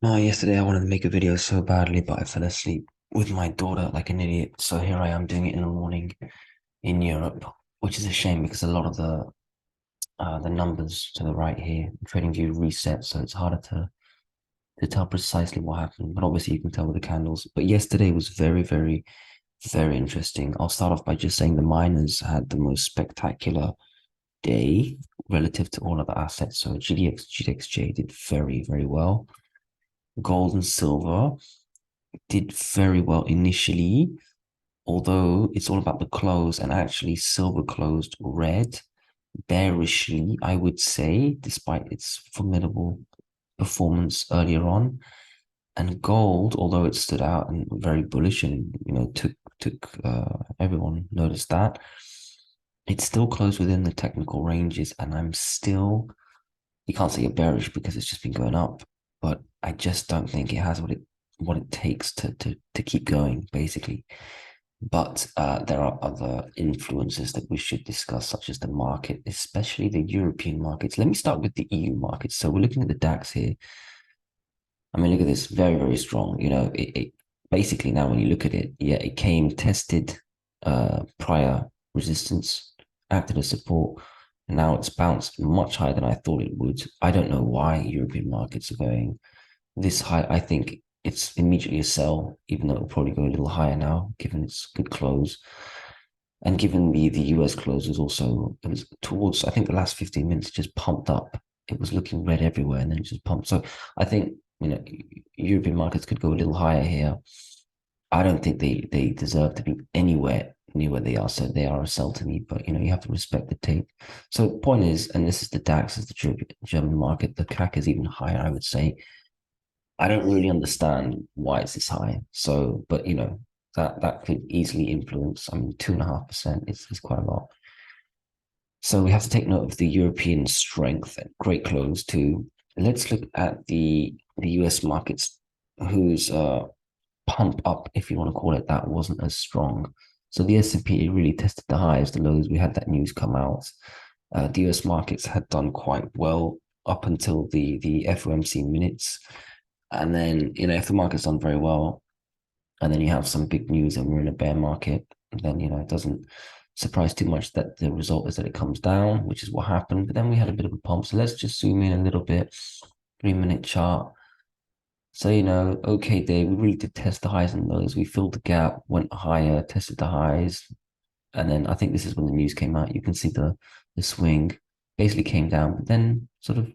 No, yesterday I wanted to make a video so badly, but I fell asleep with my daughter like an idiot. So here I am doing it in the morning in Europe, which is a shame because a lot of the numbers to the right here, trading view reset, so it's harder to tell precisely what happened. But obviously you can tell with the candles. But yesterday was very, very, very interesting. I'll start off by just saying the miners had the most spectacular day relative to all other assets. So GDX GDXJ did very, very well. Gold and silver did very well initially, although it's all about the close, and actually silver closed red bearishly, I would say, despite its formidable performance earlier on. And gold, although it stood out and very bullish and took everyone noticed that, it still closed within the technical ranges, and I'm still, you can't say you're bearish because it's just been going up, but I just don't think it has what it takes to keep going, basically. But there are other influences that we should discuss, such as the market, especially the European markets. Let me start with the EU markets. So we're looking at the DAX here. I mean, look at this, very, very strong. It basically now when you look at it, yeah, it came tested prior resistance, acted as support. And now it's bounced much higher than I thought it would. I don't know why European markets are going this high. I think it's immediately a sell, even though it'll probably go a little higher now, given its good close. And given the US close was also, it was towards, I think the last 15 minutes just pumped up. It was looking red everywhere and then it just pumped. So I think, European markets could go a little higher here. I don't think they deserve to be anywhere near where they are. So they are a sell to me, but you have to respect the tape. So the point is, and this is the DAX, is the German market, the CAC is even higher, I would say. I don't really understand why it's this high. So, but that could easily influence. I mean, 2.5% is quite a lot. So we have to take note of the European strength and great close too. Let's look at the US markets, whose pump up, if you want to call it that, wasn't as strong. So the S&P really tested the highs, the lows. We had that news come out. The US markets had done quite well up until the FOMC minutes. And then, if the market's done very well, and then you have some big news and we're in a bear market, then, it doesn't surprise too much that the result is that it comes down, which is what happened. But then we had a bit of a pump. So let's just zoom in a little bit, 3-minute chart. So, okay, day, we really did test the highs and lows. We filled the gap, went higher, tested the highs. And then I think this is when the news came out. You can see the swing basically came down, but then sort of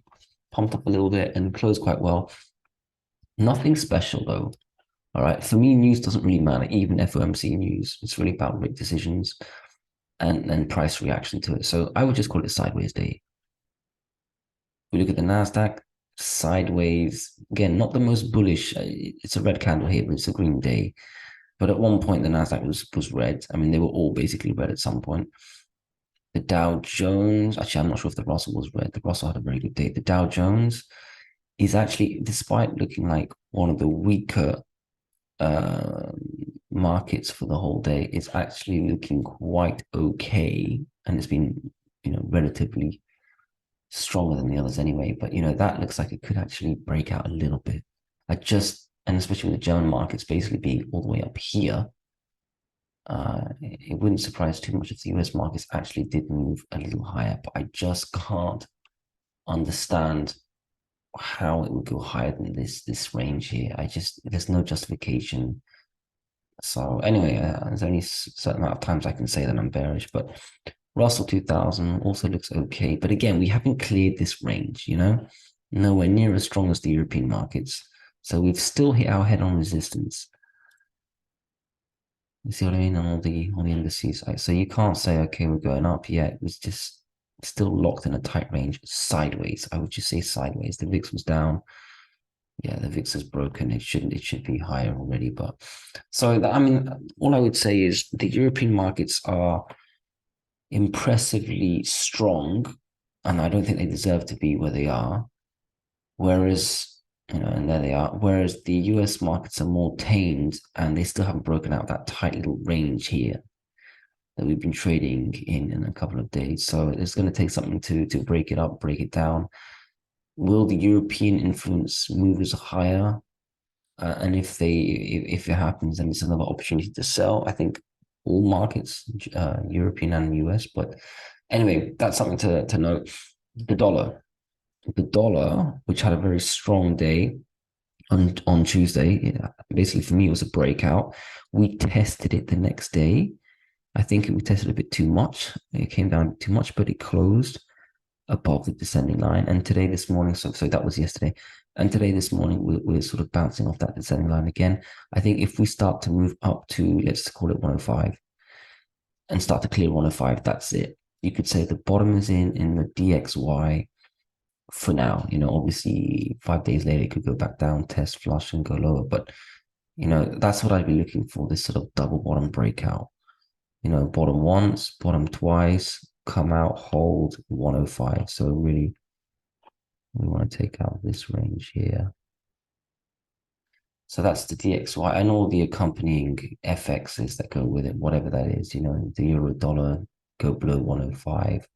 pumped up a little bit and closed quite well. Nothing special though. All right. For me, news doesn't really matter, even FOMC news. It's really about rate decisions and price reaction to it. So I would just call it sideways day. We look at the Nasdaq, sideways. Again, not the most bullish. It's a red candle here, but it's a green day. But at one point, the Nasdaq was red. I mean, they were all basically red at some point. The Dow Jones, actually, I'm not sure if the Russell was red. The Russell had a very good day. The Dow Jones is actually, despite looking like one of the weaker uh, markets for the whole day, is actually looking quite okay, and it's been relatively stronger than the others anyway. But that looks like it could actually break out a little bit. And especially with the German markets basically being all the way up here, it wouldn't surprise too much if the US markets actually did move a little higher. But I just can't understand how it would go higher than this range here. There's no justification. So anyway, there's only a certain amount of times I can say that I'm bearish, but Russell 2000 also looks okay. But again, we haven't cleared this range, nowhere near as strong as the European markets. So we've still hit our head-on resistance. You see what I mean? On all the indices. So you can't say, okay, we're going up yet. It's just still locked in a tight range sideways. I would just say sideways. The VIX was down. Yeah, the VIX is broken. It should be higher already. But so I mean, all I would say is the European markets are impressively strong, and I don't think they deserve to be where they are. Whereas, and there they are. Whereas the US markets are more tamed and they still haven't broken out that tight little range here that we've been trading in a couple of days. So it's going to take something to break it up, break it down. will the European influence move us higher? And if it happens, then it's another opportunity to sell. I think all markets, European and US. But anyway, that's something to note. The dollar, which had a very strong day on Tuesday, basically for me it was a breakout. We tested it the next day. I think we tested a bit too much. It came down too much, but it closed above the descending line. And today, this morning, so that was yesterday. And today, this morning, we're sort of bouncing off that descending line again. I think if we start to move up to, let's call it 105 and start to clear 105, that's it. You could say the bottom is in the DXY for now. Obviously 5 days later, it could go back down, test flush and go lower. But, that's what I'd be looking for, this sort of double bottom breakout. Bottom once, bottom twice, come out, hold 105. So really, we want to take out this range here. So that's the DXY and all the accompanying FXs that go with it, whatever that is. The euro dollar go below 105,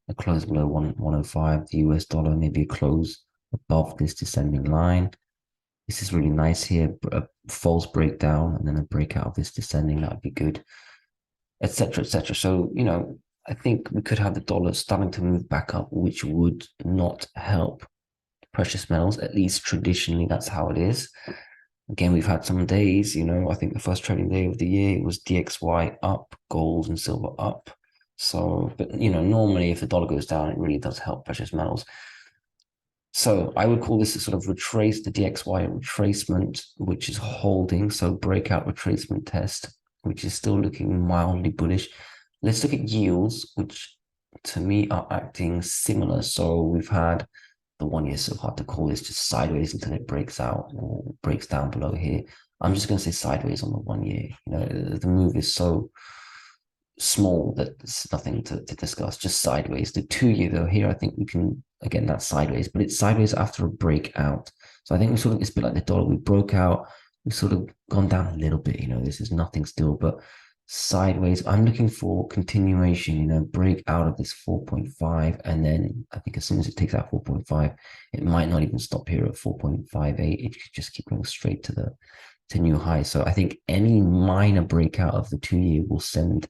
a close below 105. The US dollar maybe a close above this descending line. This is really nice here. A false breakdown and then a breakout of this descending, that would be good, etc., etc. So, I think we could have the dollar starting to move back up, which would not help precious metals. At least traditionally, that's how it is. Again, we've had some days, I think the first trading day of the year was DXY up, gold and silver up. So, but, normally if the dollar goes down, it really does help precious metals. So I would call this a sort of retrace, the DXY retracement, which is holding. So breakout retracement test, which is still looking mildly bullish. Let's look at yields, which to me are acting similar. So we've had the 1 year, so hard to call this, just sideways until it breaks out or breaks down below here. I'm just going to say sideways on the 1 year. The move is so small that there's nothing to discuss, just sideways. The 2 year though, here I think we can, again, that's sideways, but it's sideways after a breakout. So I think it's a bit like the dollar. We broke out, we've sort of gone down a little bit, this is nothing still, but sideways. I'm looking for continuation, break out of this 4.5. And then I think as soon as it takes out 4.5, it might not even stop here at 4.58. It could just keep going straight to new high. So I think any minor breakout of the 2 year will send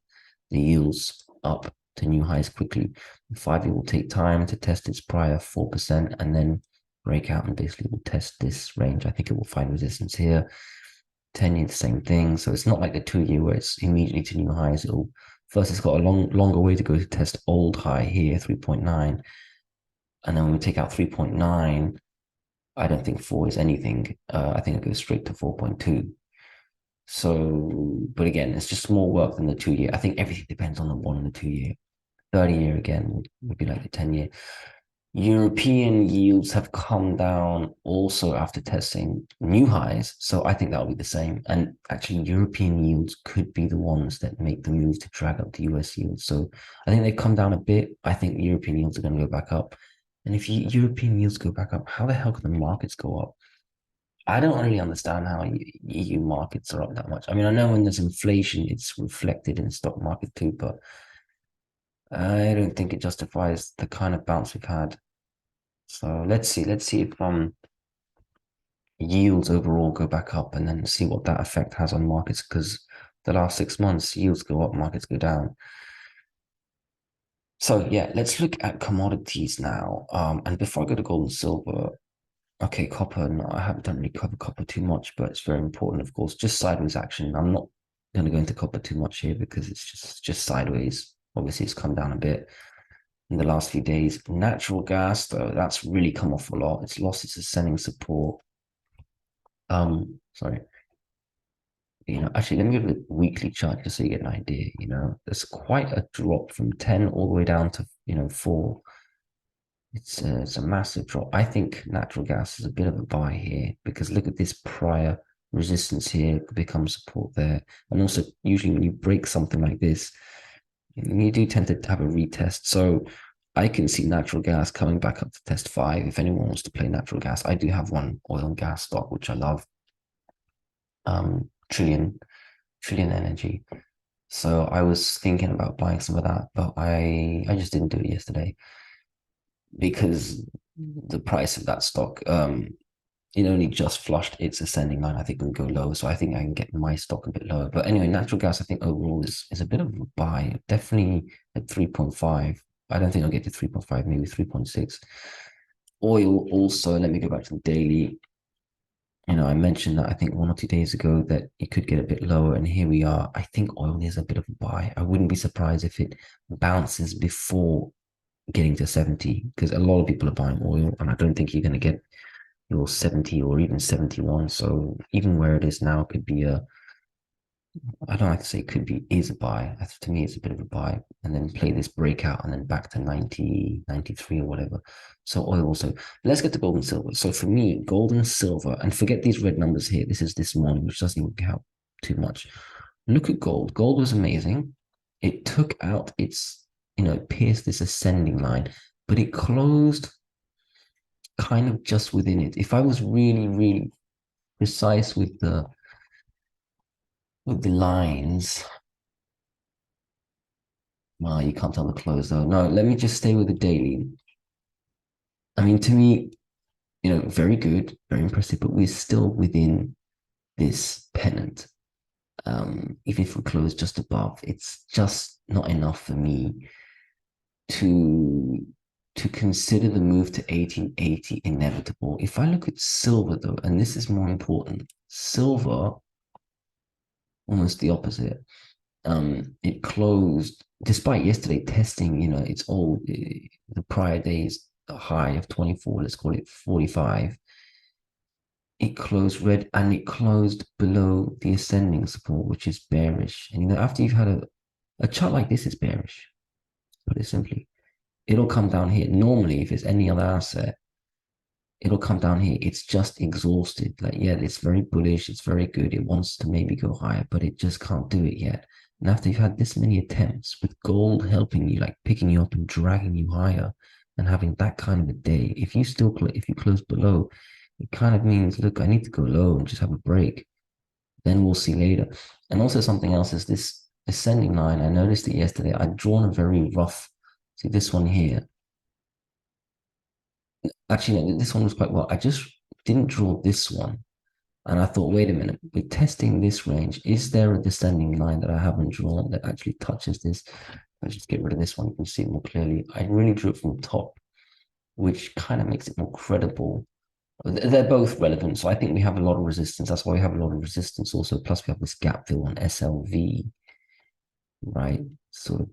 the yields up to new highs quickly. The 5 year will take time to test its prior 4% and then break out and basically will test this range. I think it will find resistance here. 10 year, the same thing. So it's not like the 2 year where it's immediately to new highs. It's got a longer way to go to test old high here, 3.9. And then when we take out 3.9, I don't think 4 is anything. I think it goes straight to 4.2. So, but again, it's just more work than the 2 year. I think everything depends on the 1 and the 2 year. 30 year again would be like the 10 year. European yields have come down also after testing new highs. So I think that'll be the same. And actually, European yields could be the ones that make the move to drag up the US yields. So I think they've come down a bit. I think European yields are going to go back up. And if European yields go back up, how the hell can the markets go up? I don't really understand how EU markets are up that much. I mean, I know when there's inflation, it's reflected in the stock market too, but I don't think it justifies the kind of bounce we've had. So let's see if yields overall go back up and then see what that effect has on markets, because the last 6 months yields go up, markets go down. So yeah, let's look at commodities now. And before I go to gold and silver, okay, copper, no, I don't really cover copper too much, but it's very important, of course. Just sideways action. I'm not going to go into copper too much here because it's just sideways. Obviously, it's come down a bit in the last few days. Natural gas, though, that's really come off a lot. It's lost its ascending support. Sorry. Actually, let me go to the weekly chart just so you get an idea. There's quite a drop from 10 all the way down to 4. It's a massive drop. I think natural gas is a bit of a buy here because look at this prior resistance here, becomes support there. And also, usually when you break something like this, you do tend to have a retest. So I can see natural gas coming back up to test 5. If anyone wants to play natural gas, I do have one oil and gas stock, which I love. Trillion Energy. So I was thinking about buying some of that, but I just didn't do it yesterday because the price of that stock. It only just flushed its ascending line. I think it will go lower, so I think I can get my stock a bit lower. But anyway, natural gas, I think overall is a bit of a buy. Definitely at 3.5. I don't think I'll get to 3.5, maybe 3.6. Oil also, let me go back to the daily. I mentioned that I think 1 or 2 days ago that it could get a bit lower, and here we are. I think oil is a bit of a buy. I wouldn't be surprised if it bounces before getting to 70, because a lot of people are buying oil, and I don't think you're going to get your 70 or even 71. So even where it is now could be I don't like to say it could be, is a buy. To me, it's a bit of a buy. And then play this breakout and then back to 90, 93 or whatever. So oil also. Let's get to gold and silver. So for me, gold and silver, and forget these red numbers here. This is this morning, which doesn't even count too much. Look at gold. Gold was amazing. It took out it pierced this ascending line, but it closed kind of just within it. If I was really, really precise with the lines, well, you can't tell the close though. No, let me just stay with the daily. I mean, to me, very good, very impressive, but we're still within this pennant. Even if we close just above, it's just not enough for me to consider the move to 1880 inevitable. If I look at silver though, and this is more important, silver, almost the opposite. It closed despite yesterday testing, its old the prior day's high of 24, let's call it 45. It closed red and it closed below the ascending support, which is bearish. And after you've had a chart like this is bearish, put it simply. It'll come down here. Normally, if it's any other asset, it'll come down here. It's just exhausted. Like, yeah, it's very bullish. It's very good. It wants to maybe go higher, but it just can't do it yet. And after you've had this many attempts with gold helping you, like picking you up and dragging you higher and having that kind of a day, if you close below, it kind of means, look, I need to go low and just have a break. Then we'll see later. And also something else is this ascending line. I noticed it yesterday. I'd drawn a very rough, see this one here. Actually, no, this one was quite well. I just didn't draw this one. And I thought, wait a minute, we're testing this range. Is there a descending line that I haven't drawn that actually touches this? I just get rid of this one. You can see it more clearly. I really drew it from top, which kind of makes it more credible. They're both relevant. So I think we have a lot of resistance. That's why we have a lot of resistance also. Plus we have this gap fill on SLV, right? Sort of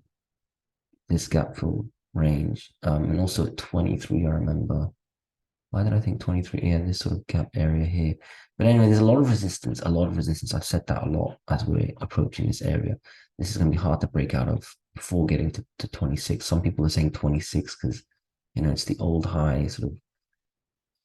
this gap fill range. And also at 23, I remember. Why did I think 23? Yeah, this sort of gap area here. But anyway, there's a lot of resistance, I've said that a lot as we're approaching this area. This is going to be hard to break out of before getting to 26. Some people are saying 26 because, it's the old high, sort of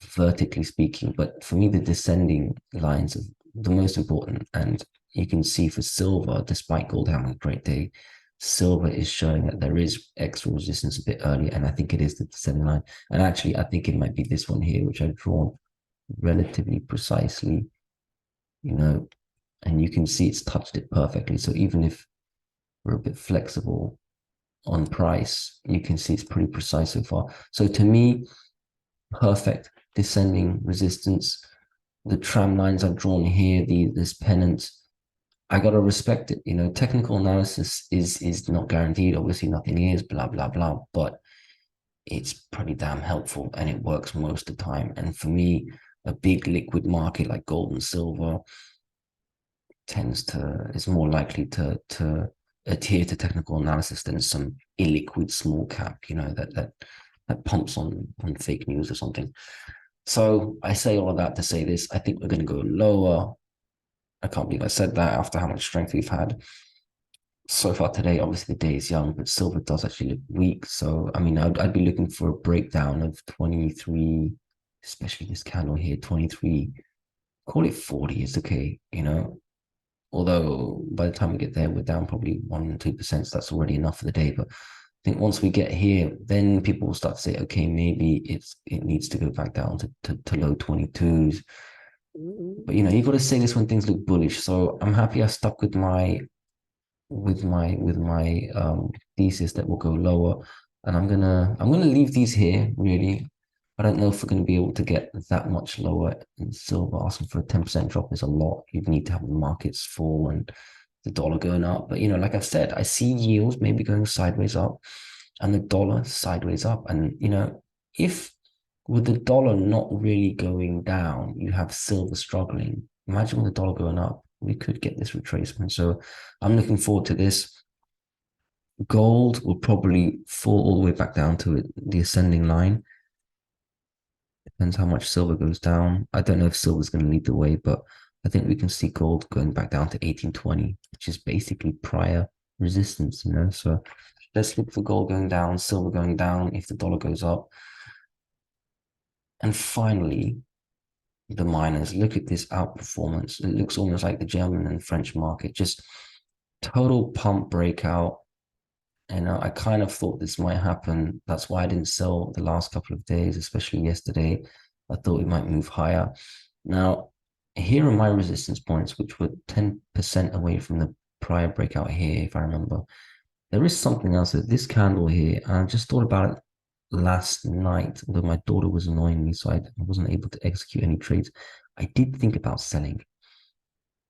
vertically speaking. But for me, the descending lines are the most important. And you can see for silver, despite gold having a great day, silver is showing that there is extra resistance a bit early, and I think it is the descending line. And actually, I think it might be this one here, which I've drawn relatively precisely, and you can see it's touched it perfectly. So even if we're a bit flexible on price, you can see it's pretty precise so far. So to me, perfect descending resistance. The tram lines I've drawn here, this pennant, I gotta respect it. Technical analysis is not guaranteed. Obviously, nothing is, blah, blah, blah, but it's pretty damn helpful and it works most of the time. And for me, a big liquid market like gold and silver is more likely to adhere to technical analysis than some illiquid small cap, that pumps on fake news or something. So I say all of that to say this. I think we're going to go lower. I can't believe I said that after how much strength we've had so far today. Obviously, the day is young, but silver does actually look weak. So, I mean, I'd be looking for a breakdown of 23, especially this candle here, 23. Call it 40 is okay, Although by the time we get there, we're down probably 1-2%. So that's already enough for the day. But I think once we get here, then people will start to say, okay, maybe it needs to go back down to low 22s. But you've got to say this when things look bullish. So I'm happy I stuck with my thesis that will go lower. And I'm gonna leave these here really. I don't know if we're going to be able to get that much lower in silver. Asking for a 10% drop is a lot. You'd need to have the markets fall and the dollar going up. But, like I've said, I see yields maybe going sideways up and the dollar sideways up. And, if with the dollar not really going down, you have silver struggling. Imagine with the dollar going up, we could get this retracement. So I'm looking forward to this. Gold will probably fall all the way back down to the ascending line. Depends how much silver goes down. I don't know if silver's going to lead the way, but I think we can see gold going back down to 1820, which is basically prior resistance, So let's look for gold going down, silver going down if the dollar goes up. And finally, the miners. Look at this outperformance. It looks almost like the German and French market, just total pump breakout. And I kind of thought this might happen. That's why I didn't sell the last couple of days, especially yesterday. I thought it might move higher. Now, here are my resistance points, which were 10% away from the prior breakout here, if I remember. There is something else that this candle here, I just thought about it last night, although my daughter was annoying me, so I wasn't able to execute any trades. I did think about selling.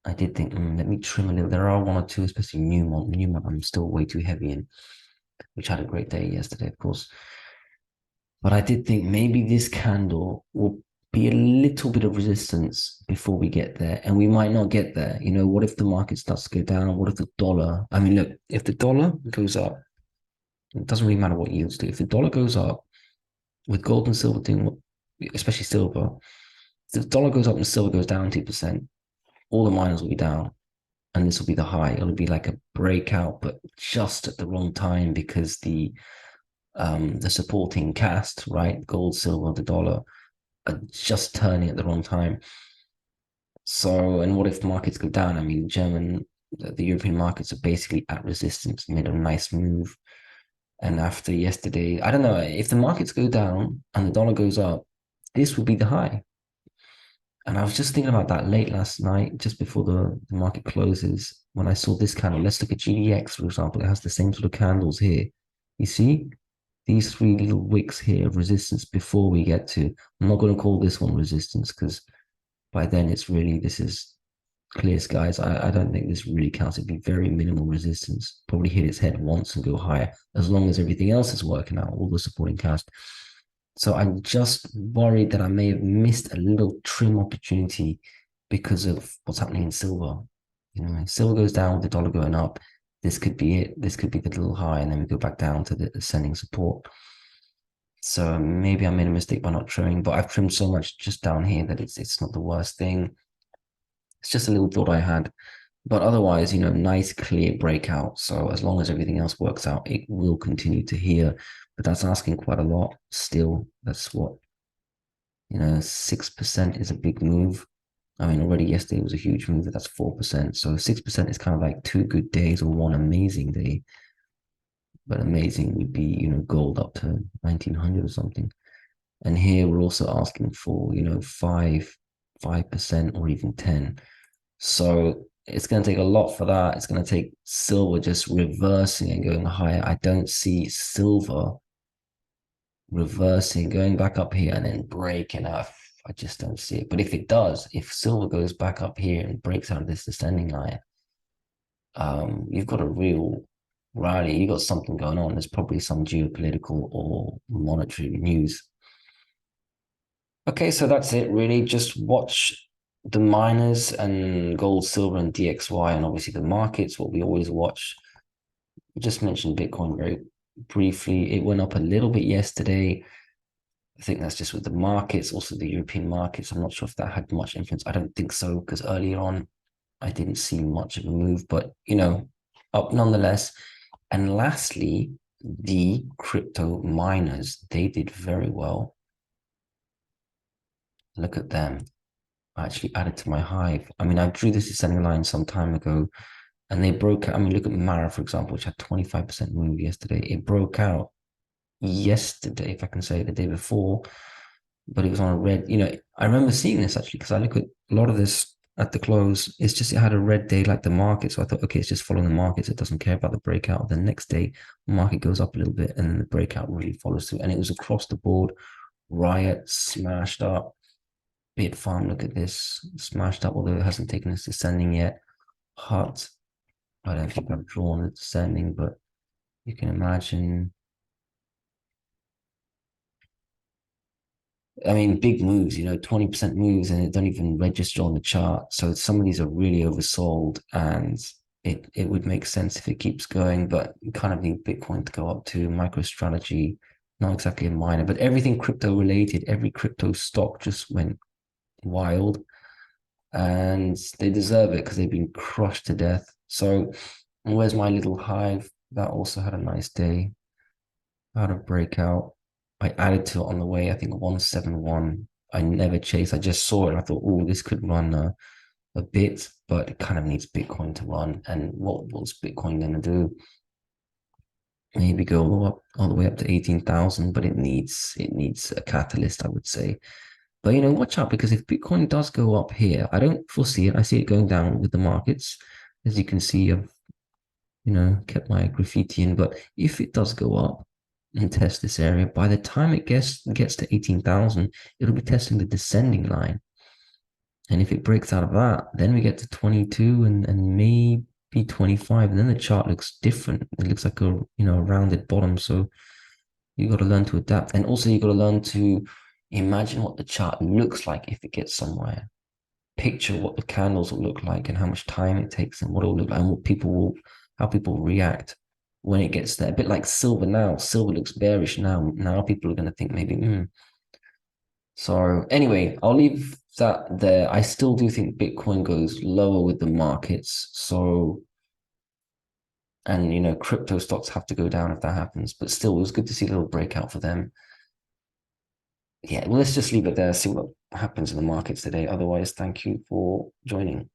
I did think, let me trim a little. There are one or two, especially Newmont. I'm still way too heavy in, which had a great day yesterday, of course. But I did think maybe this candle will be a little bit of resistance before we get there, and we might not get there. What if the market starts to go down? What if the dollar? I mean, look, if the dollar goes up, it doesn't really matter what yields do. If the dollar goes up, with gold and silver thing, especially silver, if the dollar goes up and silver goes down 2%, all the miners will be down. And this will be the high. It'll be like a breakout, but just at the wrong time because the supporting cast, right? Gold, silver, the dollar are just turning at the wrong time. So, and what if markets go down? I mean, the European markets are basically at resistance, made a nice move. And after yesterday, I don't know, if the markets go down and the dollar goes up, this will be the high. And I was just thinking about that late last night, just before the market closes, when I saw this candle. Let's look at GDX, for example. It has the same sort of candles here. You see these three little wicks here of resistance before we get to, I'm not going to call this one resistance because by then this is clear skies. I don't think this really counts. It'd be very minimal resistance. Probably hit its head once and go higher, as long as everything else is working out, all the supporting cast. So I'm just worried that I may have missed a little trim opportunity because of what's happening in silver. Silver goes down with the dollar going up. This could be it. This could be the little high, and then we go back down to the ascending support. So maybe I made a mistake by not trimming, but I've trimmed so much just down here that it's not the worst thing. It's just a little thought I had. But otherwise, nice clear breakout. So as long as everything else works out, it will continue to here. But that's asking quite a lot still. That's what, 6% is a big move. I mean, already yesterday was a huge move, but that's 4%. So 6% is kind of like 2 good days or one amazing day. But amazing would be, gold up to 1900 or something. And here we're also asking for, 5% or even 10. So it's going to take a lot for that. It's going to take silver just reversing and going higher. I don't see silver reversing, going back up here and then breaking out. I just don't see it. But if it does, if silver goes back up here and breaks out of this descending line, you've got a real rally. You've got something going on. There's probably some geopolitical or monetary news. Okay, so that's it really. Just watch the miners and gold, silver, and DXY, and obviously the markets, what we always watch. I just mentioned Bitcoin very briefly. It went up a little bit yesterday. I think that's just with the markets, also the European markets. I'm not sure if that had much influence. I don't think so, because earlier on, I didn't see much of a move, but, up nonetheless. And lastly, the crypto miners, they did very well. Look at them. I actually added to my hive. I mean, I drew this descending line some time ago, and they broke out. I mean, look at Mara, for example, which had 25% move yesterday. It broke out yesterday, if I can say, the day before, but it was on a red. I remember seeing this actually because I look at a lot of this at the close. It's just it had a red day like the market, so I thought, okay, it's just following the markets. It doesn't care about the breakout. The next day, the market goes up a little bit, and then the breakout really follows through, and it was across the board. Riot smashed up. Bit farm, look at this, smashed up, although it hasn't taken us descending yet. Hut, I don't think I've drawn the descending, but you can imagine. I mean, big moves, 20% moves, and it don't even register on the chart. So some of these are really oversold, and it would make sense if it keeps going, but you kind of need Bitcoin to go up to MicroStrategy, not exactly a miner, but everything crypto related, every crypto stock just went wild, and they deserve it because they've been crushed to death. So where's my little hive? That also had a nice day. Had a breakout. I added to it on the way, I think 171. I never chased. I just saw it. I thought, oh, this could run a bit, but it kind of needs Bitcoin to run. And what's Bitcoin going to do? Maybe go all the way up to 18,000, but it needs a catalyst, I would say. But watch out, because if Bitcoin does go up here, I don't foresee it. I see it going down with the markets. As you can see, I've kept my graffiti in. But if it does go up and test this area, by the time it gets to 18,000, it'll be testing the descending line. And if it breaks out of that, then we get to 22 and maybe 25, and then the chart looks different. It looks like a rounded bottom. So you got to learn to adapt, and also you got to learn to imagine what the chart looks like if it gets somewhere. Picture what the candles will look like and how much time it takes and what it will look like and how people react when it gets there. A bit like silver now. Silver looks bearish now. Now people are going to think maybe. So anyway, I'll leave that there. I still do think Bitcoin goes lower with the markets. So, and crypto stocks have to go down if that happens. But still, it was good to see a little breakout for them. Yeah, well, let's just leave it there, see what happens in the markets today. Otherwise, thank you for joining.